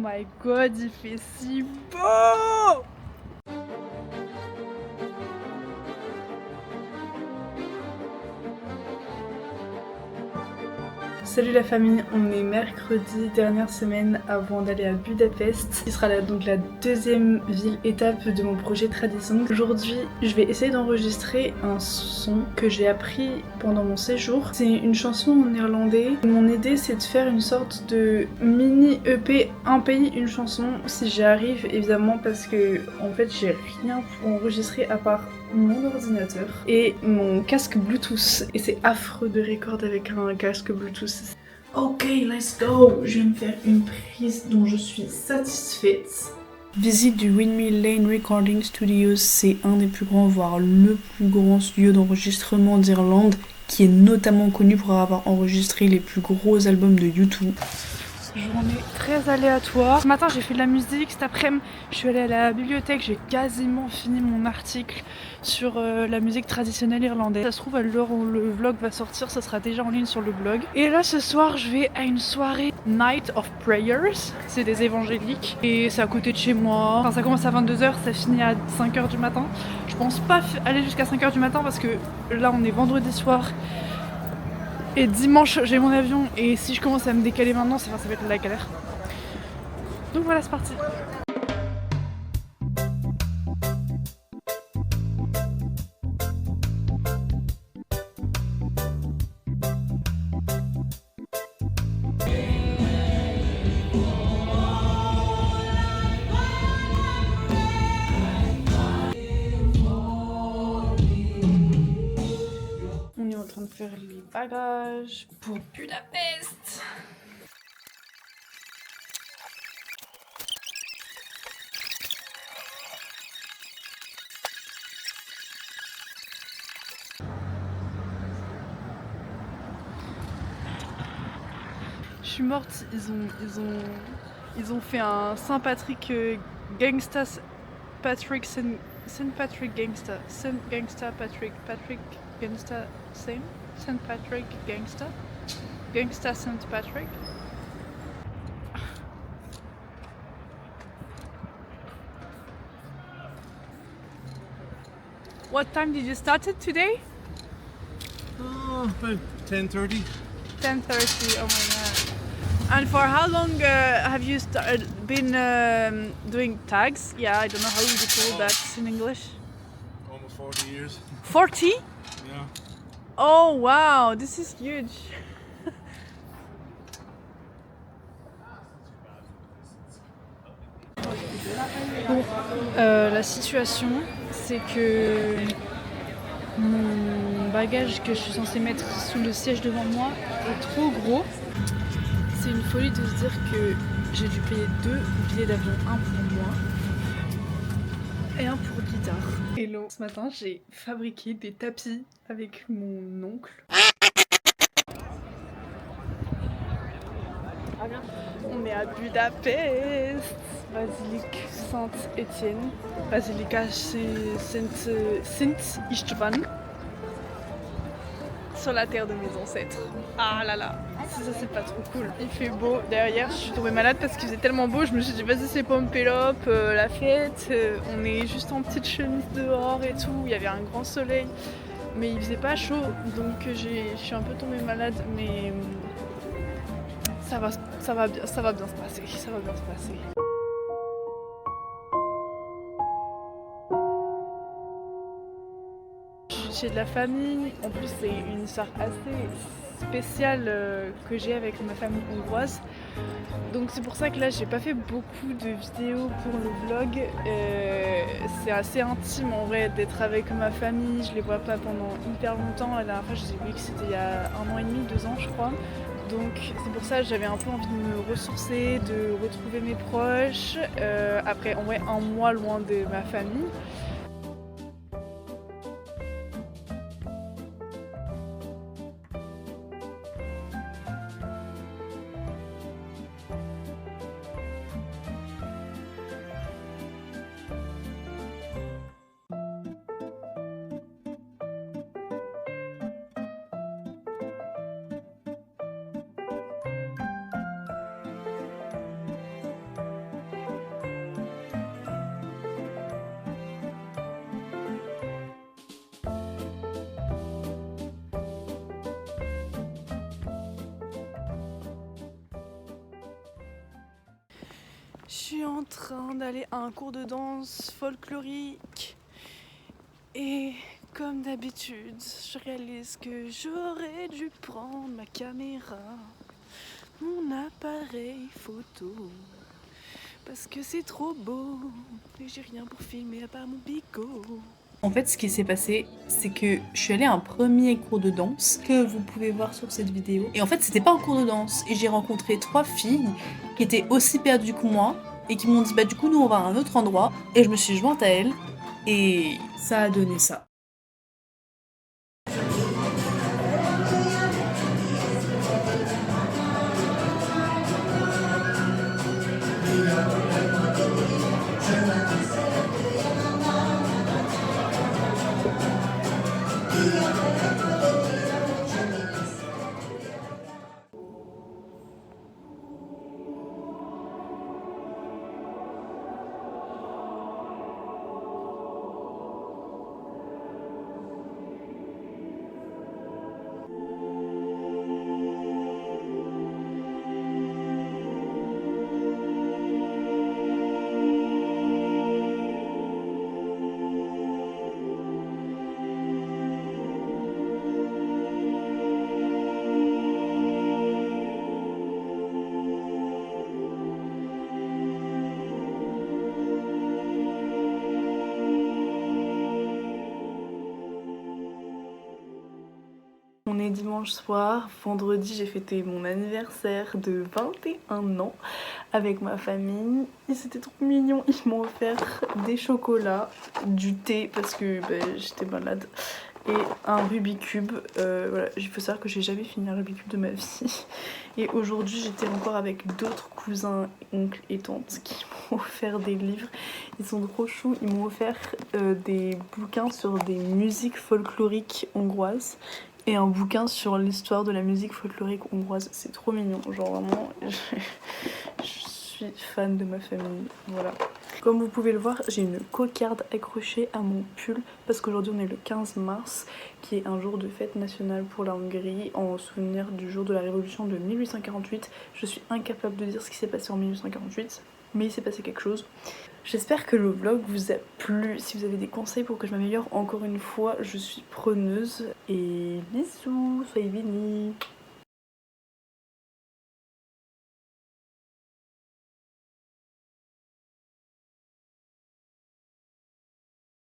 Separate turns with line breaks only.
my god, il fait si beau! Salut la famille, on est mercredi, dernière semaine avant d'aller à Budapest, qui sera donc la deuxième ville étape de mon projet Tradisong. Aujourd'hui, je vais essayer d'enregistrer un son que j'ai appris pendant mon séjour. C'est une chanson en néerlandais. Mon idée, c'est de faire une sorte de mini EP, un pays, une chanson, si j'y arrive évidemment, parce que en fait j'ai rien pour enregistrer à part mon ordinateur et mon casque Bluetooth, et c'est affreux de recorder avec un casque Bluetooth. Ok, let's go. Je vais me faire une prise dont je suis satisfaite. Visite du Windmill Lane Recording Studios, c'est un des plus grands, voire le plus grand studio d'enregistrement d'Irlande, qui est notamment connu pour avoir enregistré les plus gros albums de U2. Journée très aléatoire. Ce matin j'ai fait de la musique, cet après-midi je suis allée à la bibliothèque, j'ai quasiment fini mon article sur la musique traditionnelle irlandaise. Ça se trouve à l'heure où le vlog va sortir, ça sera déjà en ligne sur le blog. Et là ce soir je vais à une soirée Night of Prayers, c'est des évangéliques et c'est à côté de chez moi. Enfin, ça commence à 22h, ça finit à 5h du matin. Je pense pas aller jusqu'à 5h du matin parce que là on est vendredi soir. Et dimanche j'ai mon avion, et si je commence à me décaler maintenant ça va être la galère. Donc voilà, c'est parti. On est en train de faire les bagages pour Budapest. Je suis morte, ils ont fait un Saint-Patrick Gangsta Patrick Saint-Patrick Gangsta Patrick Gangsta Saint-Patrick Gangsta Saint-Patrick. What time did you start it today?
About 10:30.
10:30. Oh my god. And for how long have you been doing tags? Yeah, I don't know how you call that in English.
Almost 40 years.
40?
Yeah.
Oh wow, this is huge. Bon, la situation, c'est que mon bagage que je suis censée mettre sous le siège devant moi est trop gros. C'est une folie de se dire que j'ai dû payer 2 billets d'avion, un pour moi et un pour guitare. Hello, ce matin j'ai fabriqué des tapis avec mon oncle. On est à Budapest, basilique Saint-Étienne, basilica Saint Istvan, sur la terre de mes ancêtres. Ah là là, ça c'est pas trop cool. Il fait beau. Derrière, je suis tombée malade parce qu'il faisait tellement beau, je me suis dit vas-y c'est Pompélope, la fête. On est juste en petite chemise dehors et tout, il y avait un grand soleil, mais il faisait pas chaud, donc je suis un peu tombée malade, mais ça va bien se passer, ça va bien se passer. J'ai de la famille, en plus c'est une histoire assez spéciale que j'ai avec ma famille hongroise. Donc c'est pour ça que là j'ai pas fait beaucoup de vidéos pour le vlog. C'est assez intime en vrai d'être avec ma famille, je les vois pas pendant hyper longtemps. La dernière fois je les ai vus que c'était il y a 1 an et demi, 2 ans je crois. Donc c'est pour ça que j'avais un peu envie de me ressourcer, de retrouver mes proches. Après en vrai 1 mois loin de ma famille. Je suis en train d'aller à un cours de danse folklorique et comme d'habitude, je réalise que j'aurais dû prendre ma caméra, mon appareil photo, parce que c'est trop beau et j'ai rien pour filmer à part mon bigot. En fait, ce qui s'est passé, c'est que je suis allée à un premier cours de danse que vous pouvez voir sur cette vidéo. Et en fait, c'était pas un cours de danse. Et j'ai rencontré 3 filles qui étaient aussi perdues que moi et qui m'ont dit bah du coup nous on va à un autre endroit. Et je me suis jointe à elles et ça a donné ça. On est dimanche soir, vendredi j'ai fêté mon anniversaire de 21 ans avec ma famille et c'était trop mignon, ils m'ont offert des chocolats, du thé parce que j'étais malade et un Rubik's Cube. Voilà, il faut savoir que j'ai jamais fini un Rubik's Cube de ma vie et aujourd'hui j'étais encore avec d'autres cousins, oncles et tantes qui m'ont offert des livres. Ils sont trop choux, ils m'ont offert des bouquins sur des musiques folkloriques hongroises et un bouquin sur l'histoire de la musique folklorique hongroise. C'est trop mignon, genre vraiment je suis fan de ma famille, voilà. Comme vous pouvez le voir, j'ai une cocarde accrochée à mon pull parce qu'aujourd'hui on est le 15 mars qui est un jour de fête nationale pour la Hongrie en souvenir du jour de la révolution de 1848. Je suis incapable de dire ce qui s'est passé en 1848, mais il s'est passé quelque chose. J'espère que le vlog vous a plu. Si vous avez des conseils pour que je m'améliore, encore une fois, je suis preneuse. Et bisous, soyez bénis.